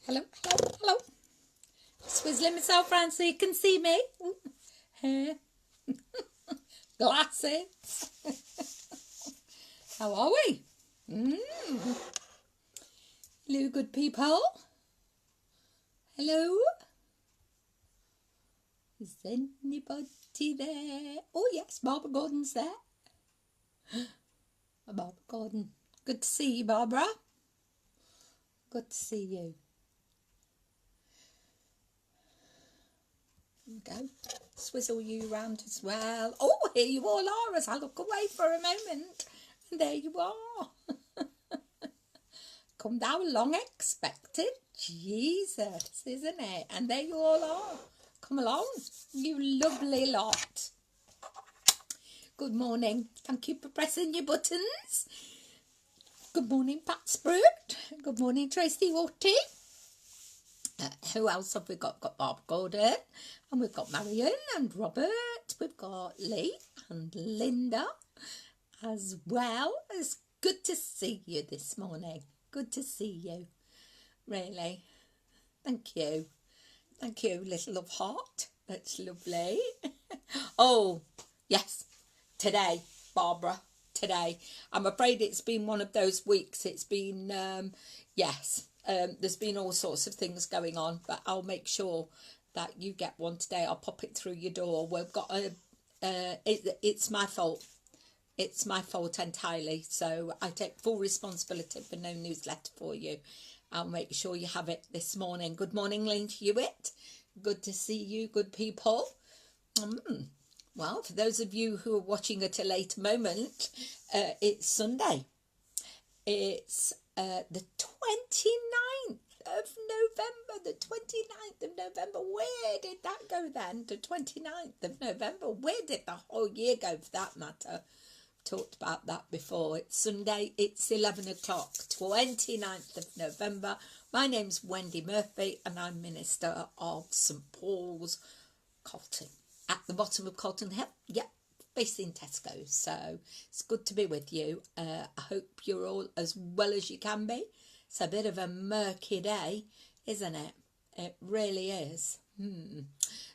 Hello, hello, hello. Swizzling myself around so you can see me. Hair, glasses. How are we? Hello, good people. Hello. Is anybody there? Oh, yes, Barbara Gordon's there. Barbara Gordon. Good to see you, Barbara. Good to see you. There we go. Swizzle you round as well. Oh, here you all are as I look away for a moment. And there you are. Come down long expected. Jesus, isn't it? And there you all are. Come along, you lovely lot. Good morning. Thank you for pressing your buttons. Good morning, Pat Sprout. Good morning, Tracy Watty. Who else have we got? Got Bob Gordon, and we've got Marion and Robert. We've got Lee and Linda as well. It's good to see you this morning. Good to see you. Really. Thank you. Thank you, little love heart. That's lovely. Oh, yes. Today, Barbara. Today. I'm afraid it's been one of those weeks. It's been, there's been all sorts of things going on, but I'll make sure that you get one today. I'll pop it through your door. We've got it's my fault. It's my fault entirely. So I take full responsibility for no newsletter for you. I'll make sure you have it this morning. Good morning, Lynn Hewitt. Good to see you, good people. Well, for those of you who are watching at a later moment, it's Sunday. It's the 29th of November. The 29th of November. Where did that go then? The 29th of November. Where did the whole year go for that matter? Talked about that before. It's Sunday, it's 11 o'clock, 29th of November. My name's Wendy Murphy and I'm Minister of St Paul's, Colton, at the bottom of Colton Hill. Yep, facing Tesco. So it's good to be with you. I hope you're all as well as you can be. It's a bit of a murky day, isn't it? It really is.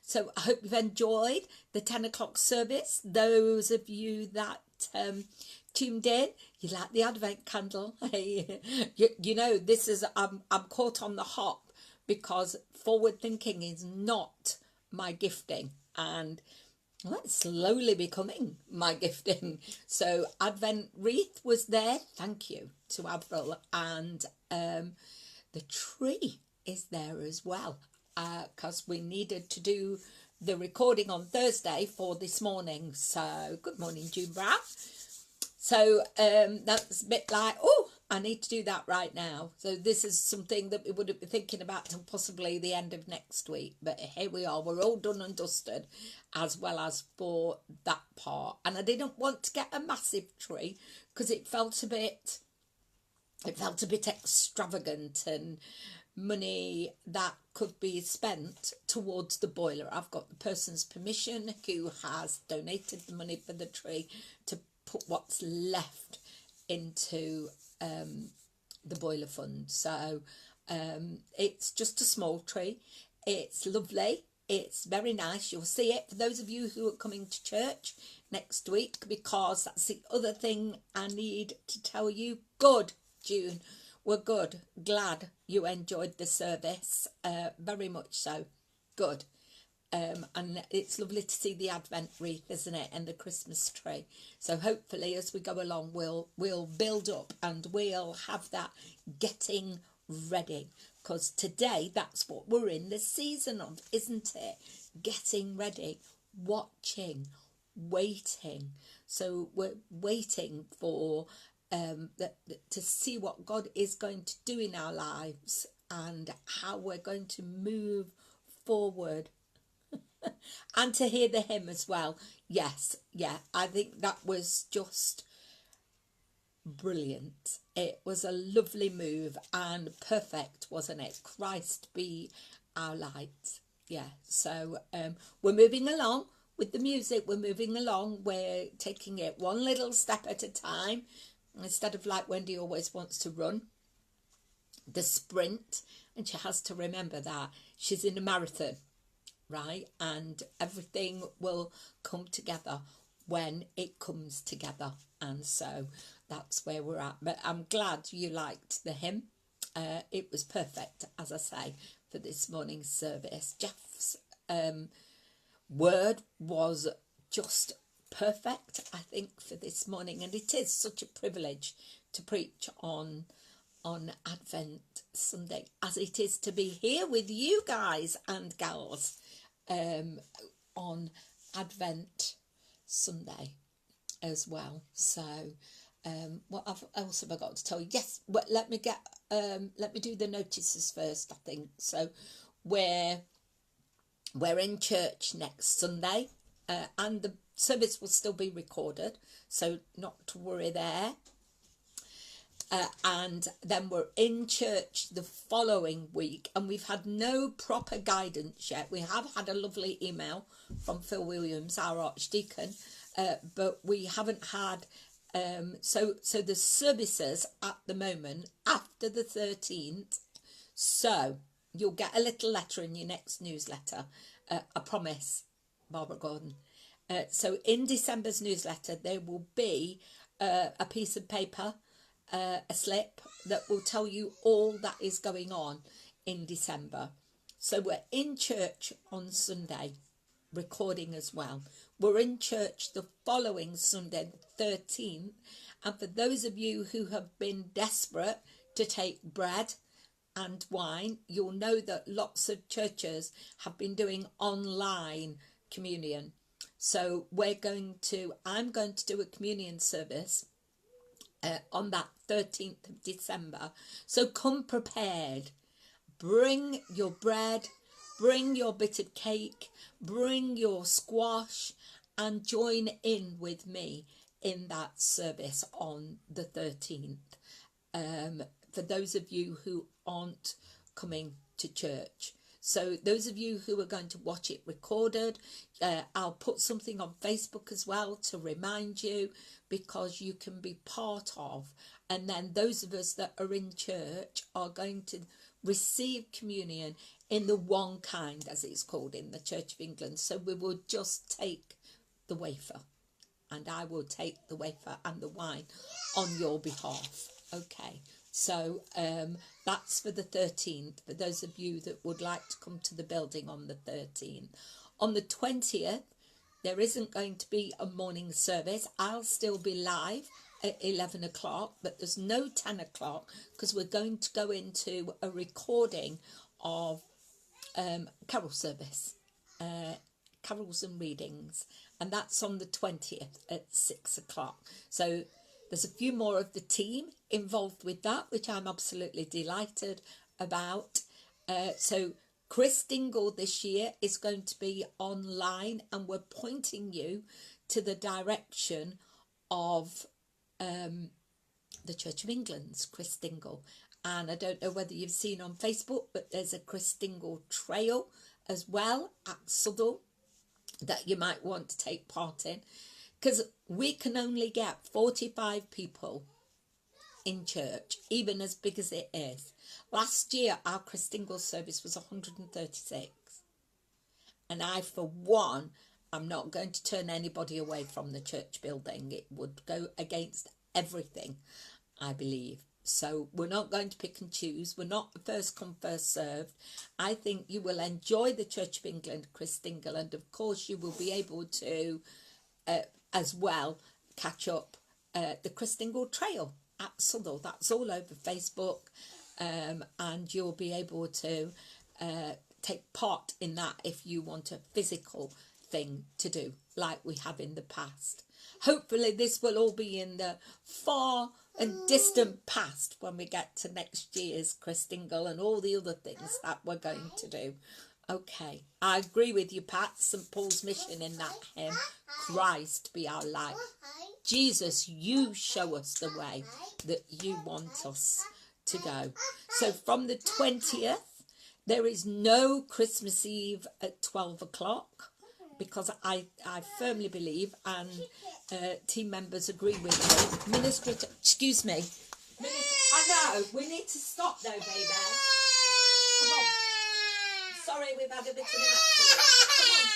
So I hope you've enjoyed the 10 o'clock service. Those of you that tuned in, you like the Advent candle. you know, this is, I'm caught on the hop because forward thinking is not my gifting. And well, it's slowly becoming my gifting. So Advent wreath was there. Thank you to Avril. And the tree is there as well. Because we needed to do the recording on Thursday for this morning. So, good morning, June Brown. So, that's a bit like, oh, I need to do that right now. So, this is something that we wouldn't be thinking about till possibly the end of next week. But here we are. We're all done and dusted, as well as for that part. And I didn't want to get a massive tree because it felt a bit extravagant and money that could be spent towards the boiler. I've got the person's permission who has donated the money for the tree to put what's left into the boiler fund. So it's just a small tree. It's lovely. It's very nice. You'll see it for those of you who are coming to church next week, because that's the other thing I need to tell you. Good, June. We're good. Glad you enjoyed the service. Very much so. Good. And it's lovely to see the Advent wreath, isn't it? And the Christmas tree. So hopefully as we go along, we'll build up and we'll have that getting ready. Because today, that's what we're in the season of, isn't it? Getting ready, watching, waiting. So we're waiting for to see what God is going to do in our lives and how we're going to move forward. And to hear the hymn as well. Yes, yeah, I think that was just brilliant. It was a lovely move and perfect, wasn't it? Christ be our light. Yeah, so we're moving along with the music. We're moving along. We're taking it one little step at a time. Instead of like Wendy always wants to run, the sprint, and she has to remember that she's in a marathon, right? And everything will come together when it comes together. And so that's where we're at. But I'm glad you liked the hymn. It was perfect, as I say, for this morning's service. Jeff's word was just perfect, I think, for this morning. And it is such a privilege to preach on Advent Sunday, as it is to be here with you guys and gals on Advent Sunday as well. So what else have I got to tell you? Yes, well, let me do the notices first, I think. So we're in church next Sunday, and the service will still be recorded, so not to worry there. And then we're in church the following week, and we've had no proper guidance yet. We have had a lovely email from Phil Williams, our Archdeacon, but we haven't had so the services at the moment after the 13th. So you'll get a little letter in your next newsletter, I promise, Barbara Gordon. So in December's newsletter there will be a piece of paper, a slip that will tell you all that is going on in December. So we're in church on Sunday, recording as well. We're in church the following Sunday, the 13th. And for those of you who have been desperate to take bread and wine, you'll know that lots of churches have been doing online communion. So I'm going to do a communion service on that 13th of December. So come prepared. Bring your bread, bring your bit of cake, bring your squash, and join in with me in that service on the 13th. For those of you who aren't coming to church. So those of you who are going to watch it recorded, I'll put something on Facebook as well to remind you, because you can be part of. And then those of us that are in church are going to receive communion in the one kind, as it's called in the Church of England. So we will just take the wafer, and I will take the wafer and the wine on your behalf. Okay, so that's for the 13th, for those of you that would like to come to the building on the 13th. On the 20th, there isn't going to be a morning service. I'll still be live at 11 o'clock, but there's no 10 o'clock because we're going to go into a recording of carol service, carols and readings, and that's on the 20th at 6 o'clock. So there's a few more of the team involved with that, which I'm absolutely delighted about. So Chris Dingle this year is going to be online, and we're pointing you to the direction of the Church of England's Chris Dingle. And I don't know whether you've seen on Facebook, but there's a Chris Dingle trail as well at Suddle that you might want to take part in, because we can only get 45 people in church, even as big as it is. Last year our Chris Dingle service was 136, and I, for one, I'm not going to turn anybody away from the church building. It would go against everything, I believe. So we're not going to pick and choose. We're not first come, first served. I think you will enjoy the Church of England, Chris Dingle, and of course you will be able to as well catch up the Chris Dingle Trail at Southall. That's all over Facebook, and you'll be able to take part in that if you want a physical thing to do like we have in the past. Hopefully this will all be in the far and distant past when we get to next year's Chris Dingle and all the other things that we're going to do. Okay, I agree with you, Pat. St. Paul's mission in that hymn, Christ be our light. Jesus, you show us the way that you want us to go. So from the 20th, there is no Christmas Eve at 12 o'clock, because I firmly believe, and team members agree with me, excuse me. I No, we need to stop though, baby. Come on. Sorry, we've had a bit of an accident. Come on.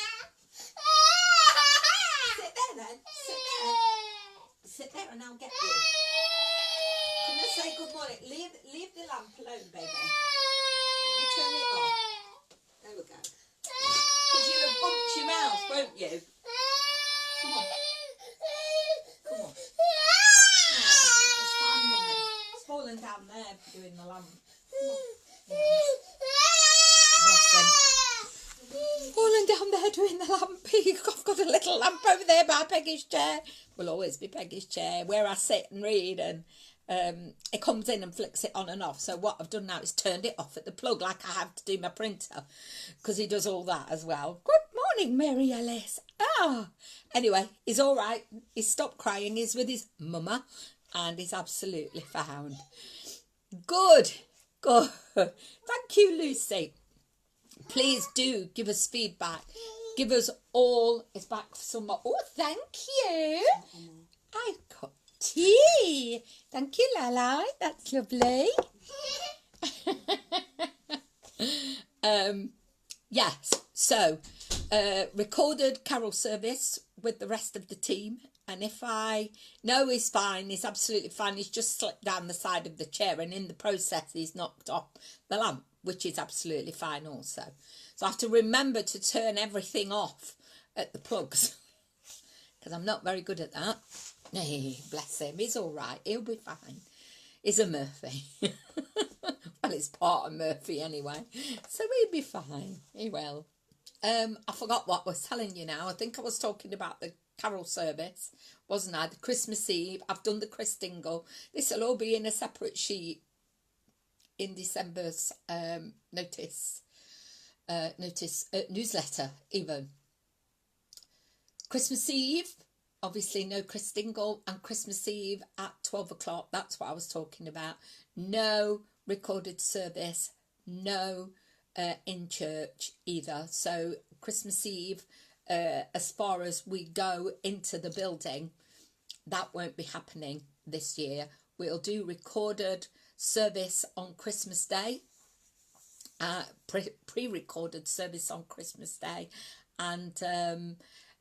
Sit there then. Sit there. Sit there and I'll get you. Come and say good morning. Leave the lamp alone, baby. Let me turn it off. There we go. Because you'll have bumped your mouth, won't you? Come on. Come on. It's fine, Mummy. It's falling down there doing the lamp. Come on. Falling down there doing the lamp. I've got a little lamp over there by Peggy's chair. Will always be Peggy's chair where I sit and read, and it comes in and flicks it on and off. So what I've done now is turned it off at the plug like I have to do my printer, because he does all that as well. Good morning, Mary Ellis. Anyway, he's all right. He's stopped crying. He's with his mama and he's absolutely found. Good. Thank you, Lucy. Please do give us feedback. Give us all. It's back for some more. Oh, thank you. I got tea. Thank you, Lala. That's lovely. Yes. So, recorded carol service with the rest of the team. And if I know he's fine, he's absolutely fine. He's just slipped down the side of the chair, and in the process, he's knocked off the lamp, which is absolutely fine also. So I have to remember to turn everything off at the plugs, because I'm not very good at that. Hey, bless him. He's all right. He'll be fine. He's a Murphy. Well, it's part of Murphy anyway. So he'll be fine. He will. I forgot what I was telling you now. I think I was talking about the carol service, wasn't I? The Christmas Eve. I've done the Christingle. This will all be in a separate sheet in December's newsletter even. Christmas Eve, obviously no Christingle, and Christmas Eve at 12 o'clock. That's what I was talking about. No recorded service, no in church either. So Christmas Eve, as far as we go into the building, that won't be happening this year. We'll do recorded service on Christmas Day, pre-recorded service on Christmas Day, and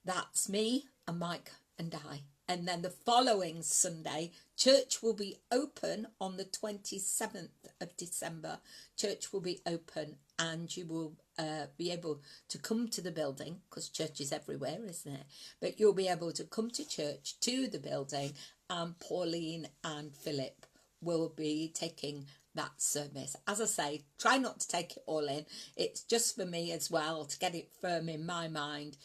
that's me and Mike and I. And then the following Sunday, church will be open on the 27th of December. Church will be open, and you will be able to come to the building, because church is everywhere, isn't it? But you'll be able to come to church, to the building, and Pauline and Philip will be taking that service. As I say, try not to take it all in. It's just for me as well, to get it firm in my mind.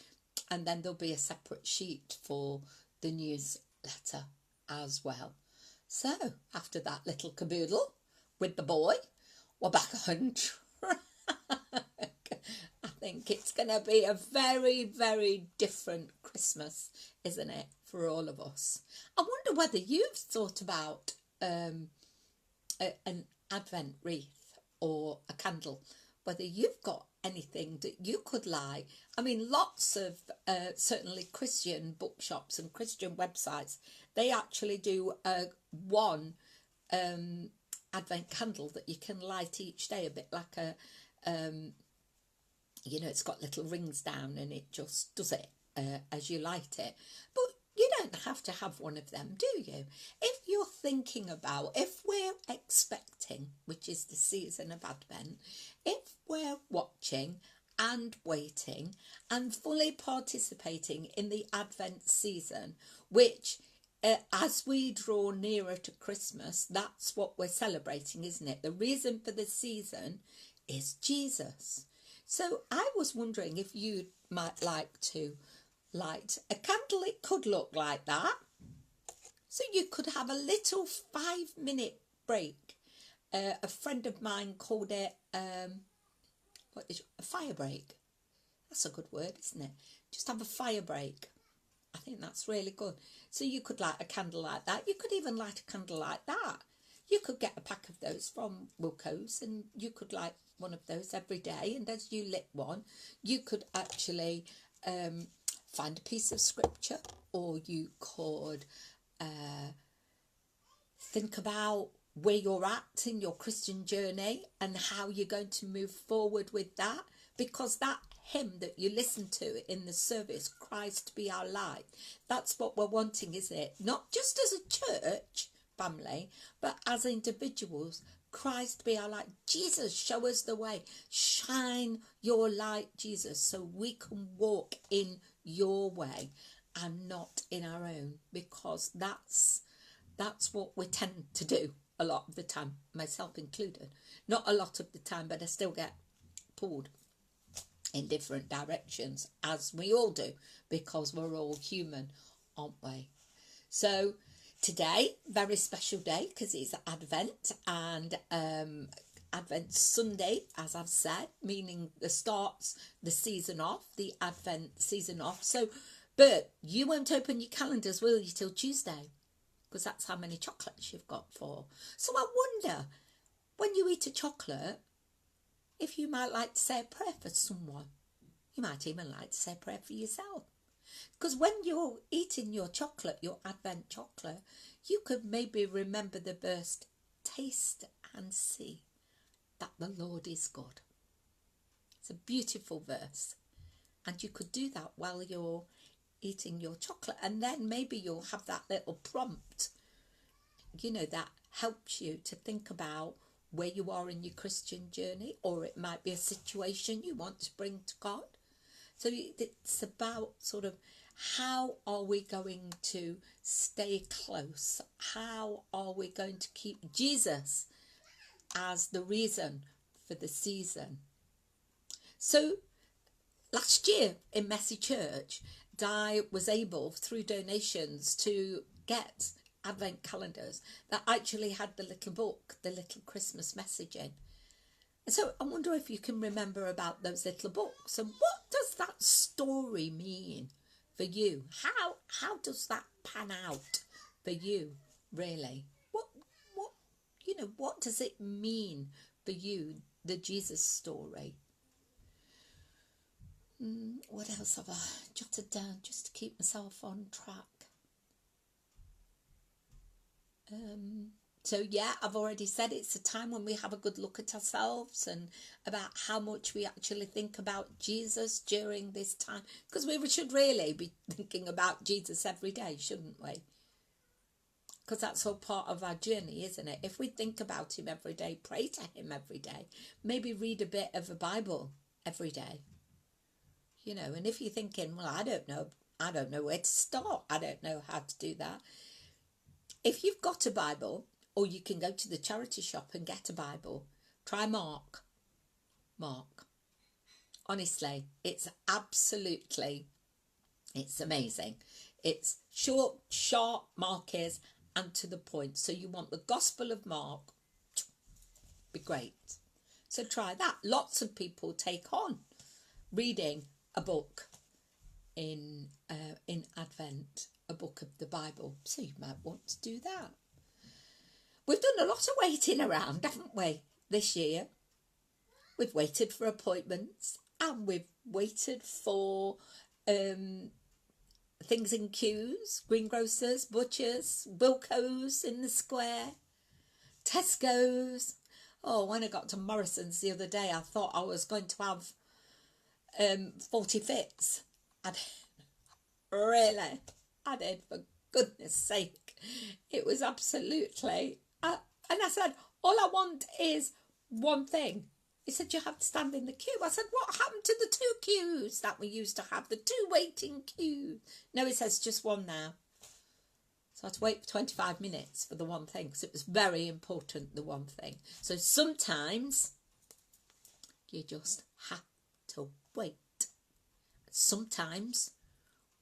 And then there'll be a separate sheet for the newsletter as well. So, after that little caboodle with the boy, we're back on track. I think it's going to be a very, very different Christmas, isn't it, for all of us? I wonder whether you've thought about an Advent wreath or a candle, whether you've got anything that you could like. I mean, lots of certainly Christian bookshops and Christian websites, they actually do one Advent candle that you can light each day, a bit like a, it's got little rings down and it just does it as you light it. But you don't have to have one of them, do you? If you're thinking about, if we're expecting, which is the season of Advent, if we're watching and waiting and fully participating in the Advent season, which as we draw nearer to Christmas, that's what we're celebrating, isn't it? The reason for the season is Jesus. So I was wondering if you might like to light a candle. It could look like that. So you could have a little 5-minute break. A friend of mine called it a fire break. That's a good word, isn't it? Just have a fire break. I think that's really good. So you could light a candle like that. You could even light a candle like that. You could get a pack of those from Wilco's, and you could light one of those every day. And as you lit one, you could actually find a piece of scripture, or you could think about where you're at in your Christian journey and how you're going to move forward with that, because that hymn that you listen to in the service, Christ be our light, that's what we're wanting, isn't it? Not just as a church family, but as individuals. Christ be our light. Jesus, show us the way. Shine your light, Jesus, so we can walk in your way and not in our own, because that's what we tend to do a lot of the time, myself included. Not a lot of the time, but I still get pulled in different directions, as we all do, because we're all human, aren't we? So today, very special day, because it's Advent, and Advent Sunday, as I've said, meaning starts the season off, the Advent season off. So, but you won't open your calendars, will you, till Tuesday? Because that's how many chocolates you've got for. So I wonder, when you eat a chocolate, if you might like to say a prayer for someone. You might even like to say a prayer for yourself. Because when you're eating your chocolate, your Advent chocolate, you could maybe remember the verse, taste and see that the Lord is good. It's a beautiful verse. And you could do that while you're eating your chocolate, and then maybe you'll have that little prompt, that helps you to think about where you are in your Christian journey, or it might be a situation you want to bring to God. So it's about sort of, how are we going to stay close? How are we going to keep Jesus as the reason for the season? So last year in Messy Church, Di was able, through donations, to get Advent calendars that actually had the little book, the little Christmas message in. And so I wonder if you can remember about those little books, and what does that story mean for you? How does that pan out for you, really? What does it mean for you, the Jesus story? What else have I jotted down just to keep myself on track? So yeah, I've already said it's a time when we have a good look at ourselves and about how much we actually think about Jesus during this time. Because we should really be thinking about Jesus every day, shouldn't we? Because that's all part of our journey, isn't it? If we think about him every day, pray to him every day, maybe read a bit of a Bible every day. And if you're thinking, well, I don't know where to start, I don't know how to do that. If you've got a Bible, or you can go to the charity shop and get a Bible, try Mark. Honestly, it's amazing. It's short, sharp markers and to the point. So you want the Gospel of Mark, be great. So try that. Lots of people take on reading a book in Advent, a book of the Bible. So you might want to do that. We've done a lot of waiting around, haven't we, this year? We've waited for appointments, and we've waited for things in queues, greengrocers, butchers, Wilco's in the square, Tesco's. Oh, when I got to Morrison's the other day, I thought I was going to have 40 fits. Really, I did, for goodness sake. It was absolutely... and I said, all I want is one thing. He said, you have to stand in the queue. I said, what happened to the 2 queues that we used to have, the 2 waiting queues? No, he says, just one now. So I had to wait for 25 minutes for the one thing, because it was very important, the one thing. So sometimes you just have to wait. Sometimes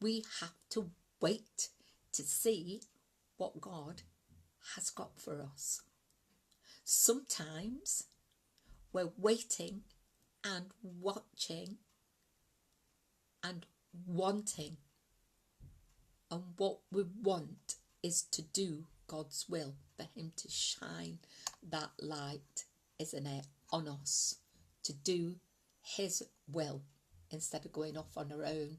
we have to wait to see what God has got for us. Sometimes we're waiting and watching and wanting. And what we want is to do God's will, for him to shine that light, isn't it, on us, to do his will instead of going off on our own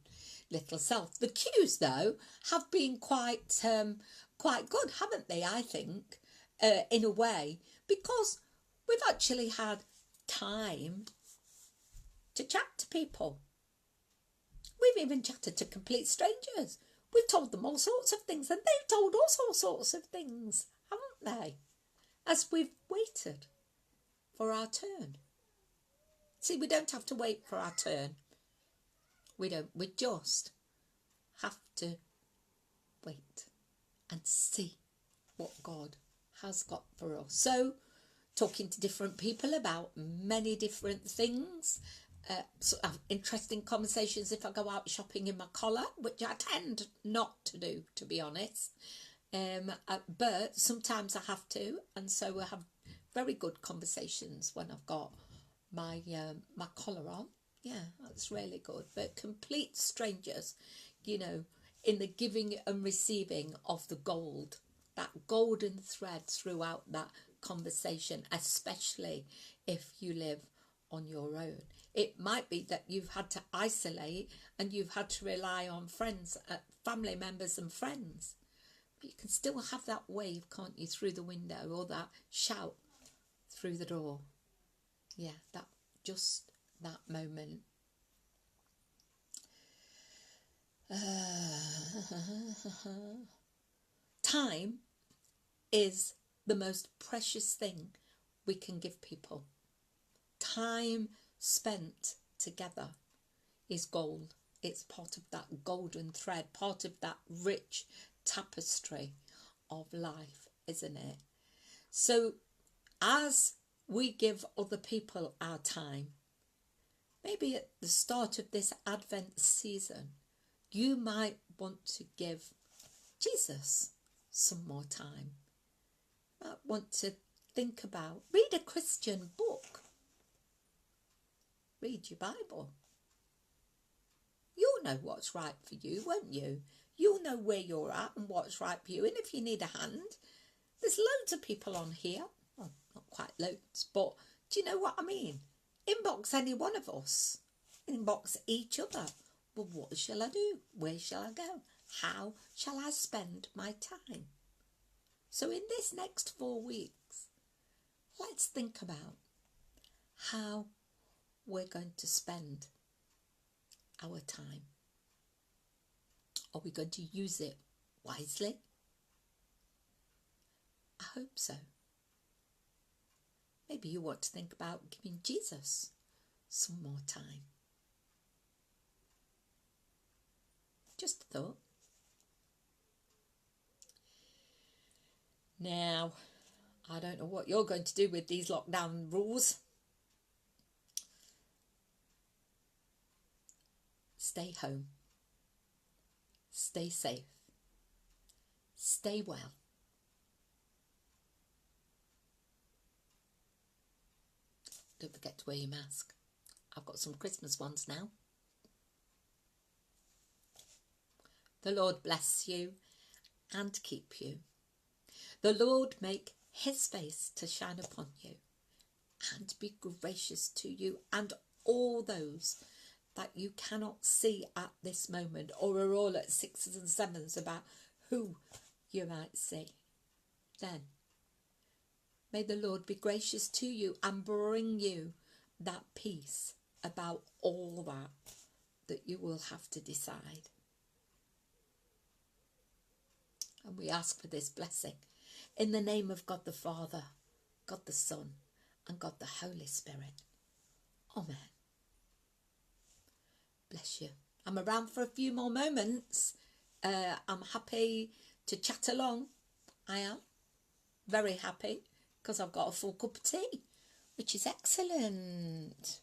little self. The queues, though, have been quite good, haven't they, I think? in a way, because we've actually had time to chat to people. We've even chatted to complete strangers. We've told them all sorts of things, and they've told us all sorts of things, haven't they? As we've waited for our turn. See, we don't have to wait for our turn. We don't. We just have to wait and see what God has got for us. So, talking to different people about many different things. Sort of interesting conversations if I go out shopping in my collar, which I tend not to do, to be honest. But sometimes I have to, and so we have very good conversations when I've got my my collar on. Yeah, that's really good. But complete strangers, you know, in the giving and receiving of the gold, that golden thread throughout that conversation, especially if you live on your own. It might be that you've had to isolate and you've had to rely on friends, family members and friends. But you can still have that wave, can't you, through the window, or that shout through the door. Yeah, just that moment. Time is the most precious thing we can give people. Time spent together is gold. It's part of that golden thread, part of that rich tapestry of life, isn't it? So as we give other people our time, maybe at the start of this Advent season, you might want to give Jesus some more time. You might want to think about, read a Christian book. Read your Bible. You'll know what's right for you, won't you? You'll know where you're at and what's right for you. And if you need a hand, there's loads of people on here. Well, not quite loads, but do you know what I mean? Inbox any one of us. Inbox each other. Well, what shall I do? Where shall I go? How shall I spend my time? So in this next 4 weeks, let's think about how we're going to spend our time. Are we going to use it wisely? I hope so. Maybe you want to think about giving Jesus some more time. Just a thought. Now, I don't know what you're going to do with these lockdown rules. Stay home. Stay safe. Stay well. Don't forget to wear your mask. I've got some Christmas ones now. The Lord bless you and keep you. The Lord make his face to shine upon you and be gracious to you and all those that you cannot see at this moment or are all at 6s and 7s about who you might see. Then may the Lord be gracious to you and bring you that peace about all that you will have to decide. And we ask for this blessing in the name of God the Father, God the Son, and God the Holy Spirit. Amen. Bless you. I'm around for a few more moments. I'm happy to chat along. I am very happy because I've got a full cup of tea, which is excellent.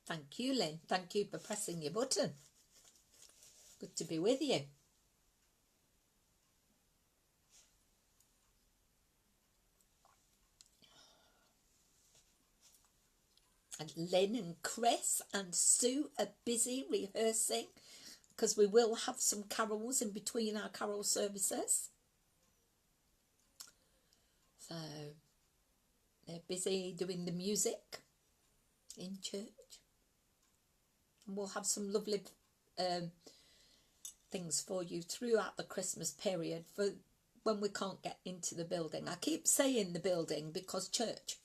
Thank you, Lynn. Thank you for pressing your button. Good to be with you. And Lynn and Chris and Sue are busy rehearsing, because we will have some carols in between our carol services. So they're busy doing the music in church. And we'll have some lovely things for you throughout the Christmas period for when we can't get into the building. I keep saying the building because church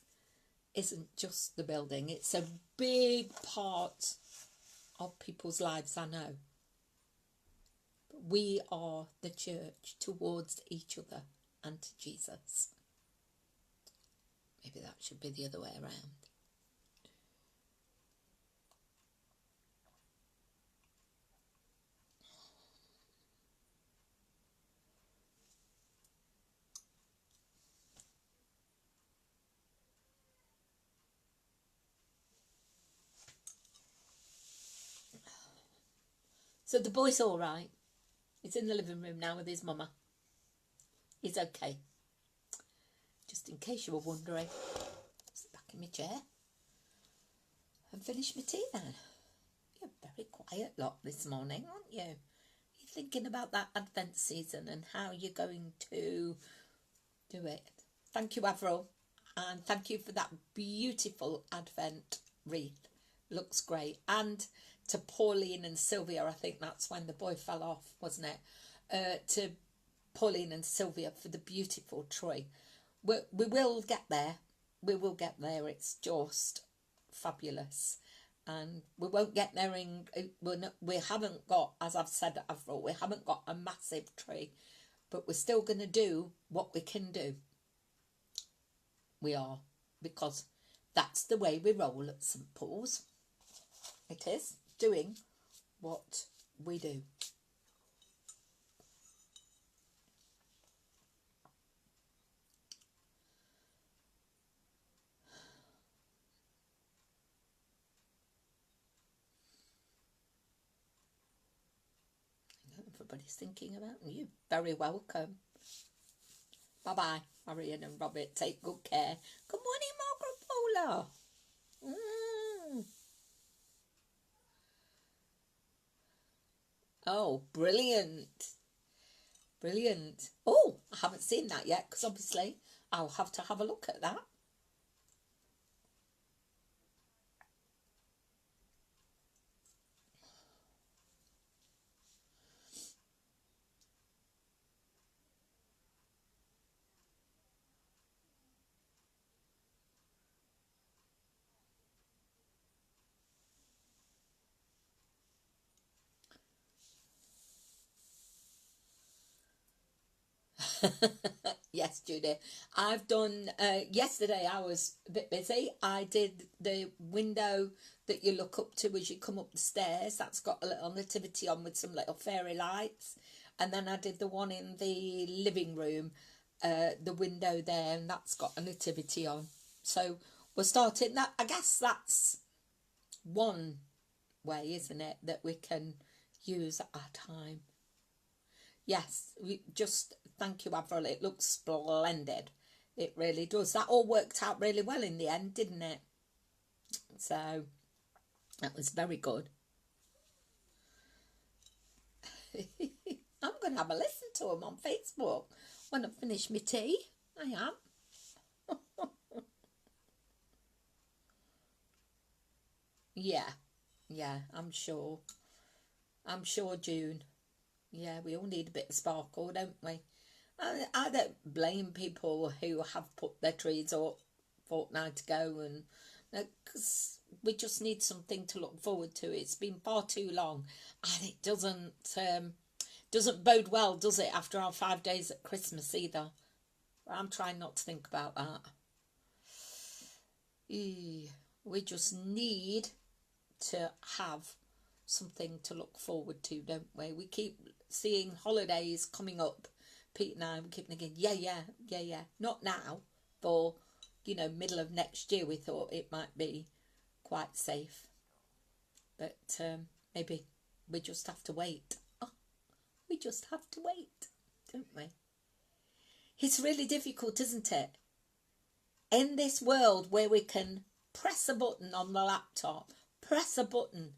isn't just the building. It's a big part of people's lives, I know. But we are the church towards each other and to Jesus. Maybe that should be the other way around. So the boy's all right. He's in the living room now with his mama. He's okay. Just in case you were wondering. Sit back in my chair and finish my tea then. You're a very quiet lot this morning, aren't you? You're thinking about that Advent season and how you're going to do it. Thank you, Avril. And thank you for that beautiful Advent wreath. Looks great. And to Pauline and Sylvia, I think that's when the boy fell off, wasn't it? To Pauline and Sylvia for the beautiful tree. We will get there. We will get there. It's just fabulous. And we won't get there we haven't got, as I've said, Avril, we haven't got a massive tree. But we're still going to do what we can do. We are. Because that's the way we roll at St. Paul's. It is. Doing what we do. Everybody's thinking about you. You're very welcome. Bye-bye, Marion and Robert. Take good care. Good morning, Margaret Paula. Oh, brilliant. Brilliant. Oh, I haven't seen that yet, because obviously I'll have to have a look at that. Yes, Judy. I've done, yesterday I was a bit busy. I did the window that you look up to as you come up the stairs. That's got a little nativity on with some little fairy lights. And then I did the one in the living room, the window there, and that's got a nativity on. So we're starting that. I guess that's one way, isn't it, that we can use at our time. Yes, we just thank you, Avril. It looks splendid. It really does. That all worked out really well in the end, didn't it? So that was very good. I'm going to have a listen to them on Facebook when I finish my tea. I am. Yeah, I'm sure. I'm sure, June. Yeah, we all need a bit of sparkle, don't we? I don't blame people who have put their trees up a fortnight ago, and because we just need something to look forward to. It's been far too long, and it doesn't bode well, does it, after our 5 days at Christmas either? I'm trying not to think about that. We just need to have something to look forward to, don't we? We keep seeing holidays coming up. Pete and I were keeping thinking, yeah. Not now, for, middle of next year. We thought it might be quite safe. But maybe we just have to wait. Oh, we just have to wait, don't we? It's really difficult, isn't it? In this world where we can press a button on the laptop, press a button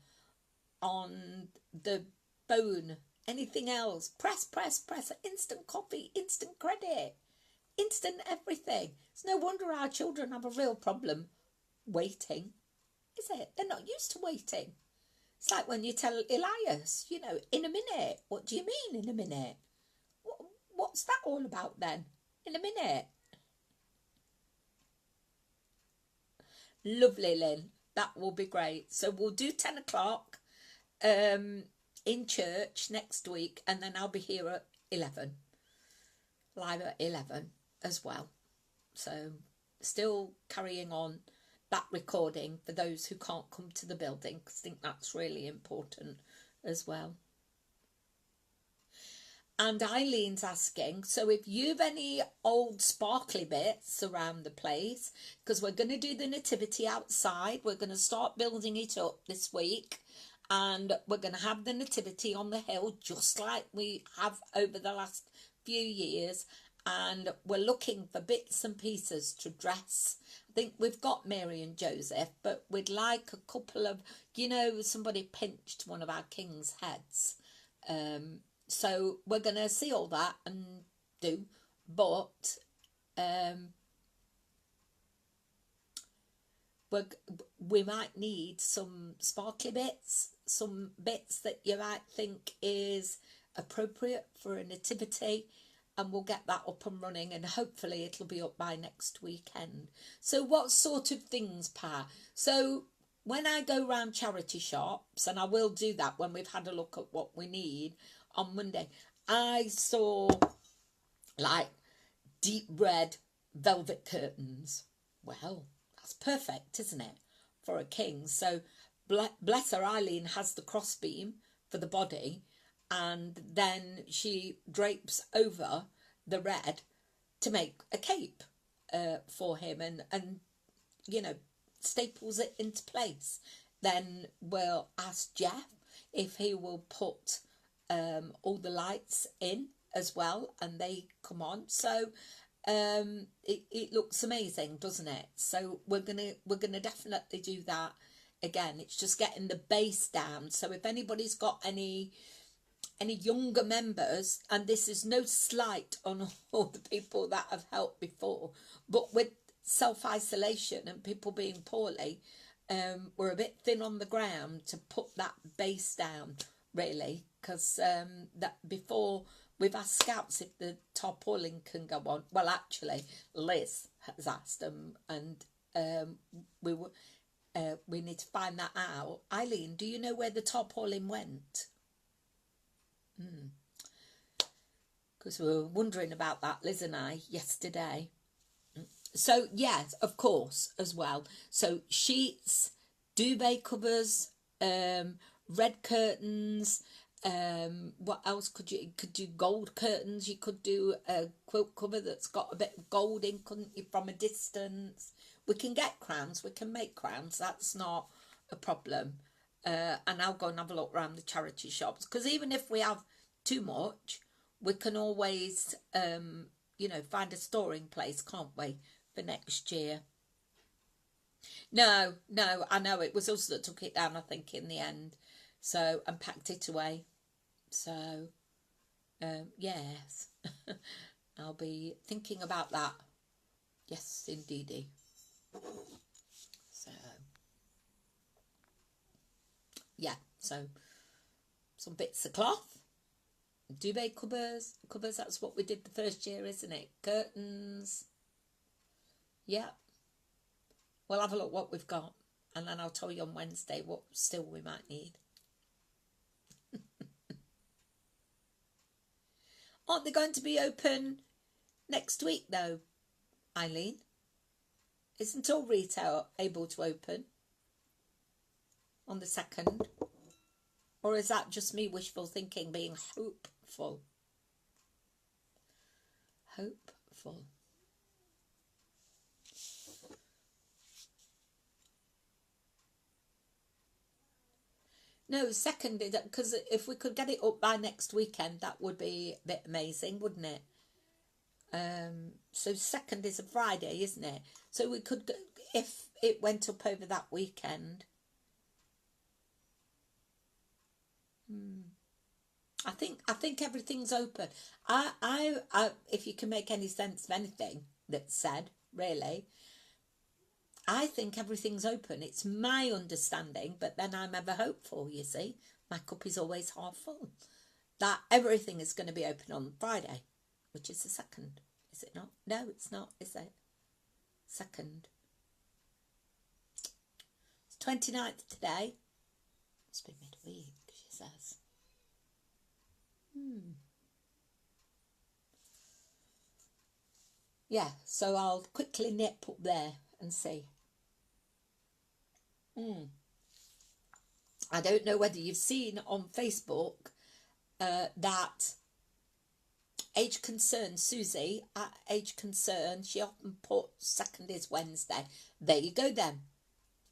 on the phone, anything else, press, instant coffee, instant credit, instant everything. It's no wonder our children have a real problem waiting, is it? They're not used to waiting. It's like when you tell Elias, you know, in a minute. What do you mean in a minute? What's that all about then? In a minute. Lovely, Lynn. That will be great. So we'll do 10 o'clock in church next week, and then I'll be here at 11. Live at 11 as well. So still carrying on that recording for those who can't come to the building, because I think that's really important as well. And Eileen's asking, so if you've any old sparkly bits around the place, because we're going to do the nativity outside, we're going to start building it up this week, and we're going to have the nativity on the hill just like we have over the last few years, and we're looking for bits and pieces to dress. I think we've got Mary and Joseph, but we'd like a couple of, you know, somebody pinched one of our king's heads. So we're going to see all that and do, but we might need some sparkly bits, some bits that you might think is appropriate for a nativity, and we'll get that up and running, and hopefully it'll be up by next weekend. So what sort of things, Pa? So when I go round charity shops, and I will do that when we've had a look at what we need on Monday, I saw like deep red velvet curtains. Well, that's perfect, isn't it, for a king? So bless her, Eileen has the crossbeam for the body, and then she drapes over the red to make a cape for him, and you know, staples it into place. Then we'll ask Jeff if he will put all the lights in as well, and they come on. So it looks amazing, doesn't it? So we're gonna definitely do that again. It's just getting the base down. So if anybody's got any younger members, and this is no slight on all the people that have helped before, but with self-isolation and people being poorly, we're a bit thin on the ground to put that base down, really, because that before we've asked Scouts if the tarpaulin can go on. Well, actually, Liz has asked them, and we need to find that out. Eileen, do you know where the tarpaulin went? Because we were wondering about that, Liz and I, yesterday. So, yes, of course, as well. So, sheets, duvet covers, red curtains, what else could you do? Gold curtains. You could do a quilt cover that's got a bit of gold in, couldn't you, from a distance? We can get crowns, we can make crowns, that's not a problem. And I'll go and have a look around the charity shops, because even if we have too much, we can always you know, find a storing place, can't we, for next year? No, I know it was us that took it down, I think, in the end, so, and packed it away. So yes. I'll be thinking about that. Yes, indeedy. So yeah, so some bits of cloth, duvet covers, that's what we did the first year, isn't it? Curtains. Yeah, we'll have a look what we've got, and then I'll tell you on Wednesday what still we might need. Aren't they going to be open next week though, Eileen? Isn't all retail able to open on the 2nd? Or is that just me wishful thinking, being hopeful? Hopeful. No, 2nd, because if we could get it up by next weekend, that would be a bit amazing, wouldn't it? So 2nd is a Friday, isn't it? So we could, if it went up over that weekend. I think everything's open. I if you can make any sense of anything that's said, really, I think everything's open. It's my understanding, but then I'm ever hopeful, you see. My cup is always half full. That everything is going to be open on Friday, which is the 2nd. Is it not? No, it's not, is it? 2nd. It's 29th today. Must be midweek, she says. Yeah, so I'll quickly nip up there and see. I don't know whether you've seen on Facebook that Age Concern, Susie at Age Concern, she often put 2nd is Wednesday. There you go then.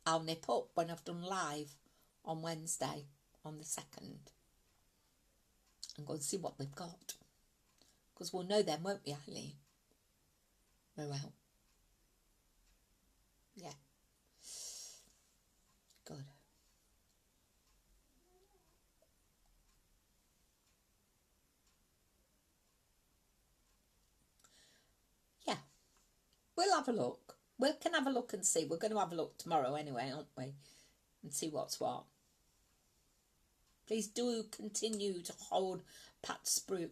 I'll nip up when I've done live on Wednesday on the 2nd and go and see what they've got. Because we'll know then, won't we, Eileen? Oh well. Yeah. Good. Yeah. We'll have a look. We can have a look and see. We're going to have a look tomorrow anyway, aren't we? And see what's what. Please do continue to hold Pat Spruit,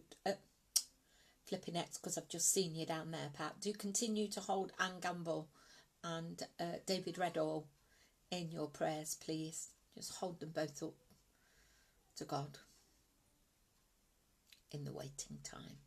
flipping X, because I've just seen you down there, Pat. Do continue to hold Anne Gamble and David Redall in your prayers, please. Just hold them both up to God in the waiting time.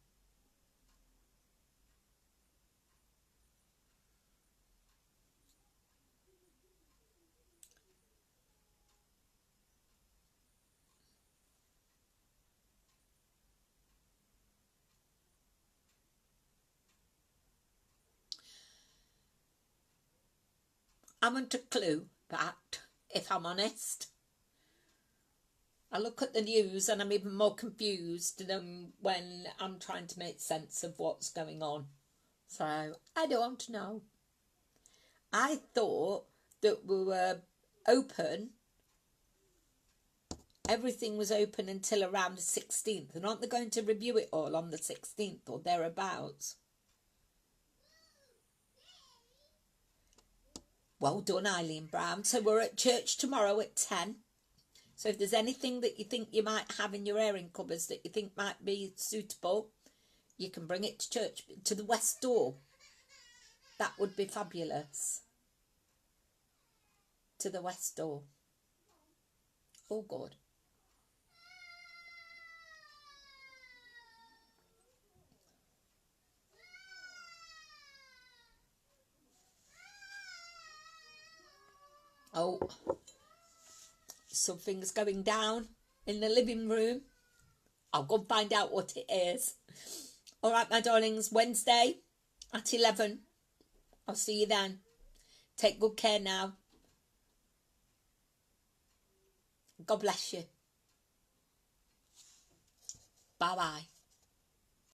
I haven't a clue, Pat, if I'm honest. I look at the news and I'm even more confused than when I'm trying to make sense of what's going on. So, I don't know. I thought that we were open. Everything was open until around the 16th. And aren't they going to review it all on the 16th or thereabouts? Well done, Eileen Brown. So we're at church tomorrow at 10. So if there's anything that you think you might have in your airing cupboards that you think might be suitable, you can bring it to church, to the west door. That would be fabulous. To the west door. All good. Oh, something's going down in the living room. I'll go and find out what it is. All right, my darlings, Wednesday at 11. I'll see you then. Take good care now. God bless you. Bye-bye.